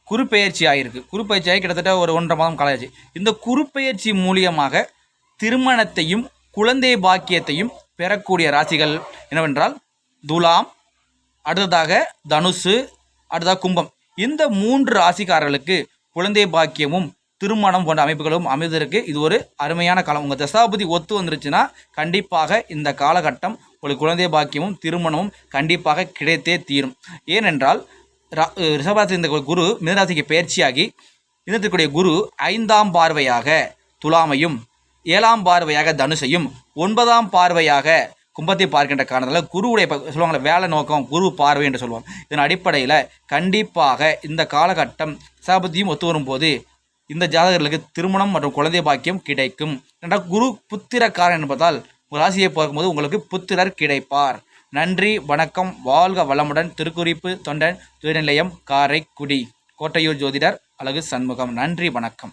குருப்பெயர்ச்சி ஆகிருக்கு. குருப்பெயர்ச்சி ஆகி கிட்டத்தட்ட ஒரு 1.5 மாதம் காலாச்சு. இந்த குருப்பெயர்ச்சி மூலியமாக திருமணத்தையும் குழந்தை பாக்கியத்தையும் பெறக்கூடிய ராசிகள் என்னவென்றால் துலாம், அடுத்ததாக தனுசு, அடுத்ததாக கும்பம். இந்த 3 ராசிக்காரர்களுக்கு குழந்தை பாக்கியமும் திருமணம் போன்ற அமைப்புகளும் அமைவதற்கு இது ஒரு அருமையான காலம். உங்கள் தசாபதி ஒத்து வந்துருச்சுன்னா கண்டிப்பாக இந்த காலகட்டம் உங்களுக்கு குழந்தை பாக்கியமும் திருமணமும் கண்டிப்பாக கிடைத்தே தீரும். ஏனென்றால் ரிஷபராசி இந்த குரு மிதராசிக்கு பயிற்சியாகி இதற்குரிய குரு 5ஆம் பார்வையாக துலாமையும் 7ஆம் பார்வையாக தனுசையும் 9ஆம் பார்வையாக கும்பத்தை பார்க்கின்ற காரணத்தில் குருவுடைய சொல்லுவாங்க வேலை நோக்கம் குரு பார்வை என்று சொல்லுவாங்க. இதன் அடிப்படையில் கண்டிப்பாக இந்த காலகட்டம் தசாபதியும் ஒத்து வரும்போது இந்த ஜாதகர்களுக்கு திருமணம் மற்றும் குழந்தை பாக்கியம் கிடைக்கும். என்றால் குரு புத்திரக்காரன் என்பதால் ராசியை பார்க்கும்போது உங்களுக்கு புத்திரர் கிடைப்பார். நன்றி, வணக்கம், வாழ்க வளமுடன். திருக்குறிப்பு தொண்டன் துணைநிலையம், காரைக்குடி. கோட்டையூர் ஜோதிடர் அழகு சண்முகம். நன்றி, வணக்கம்.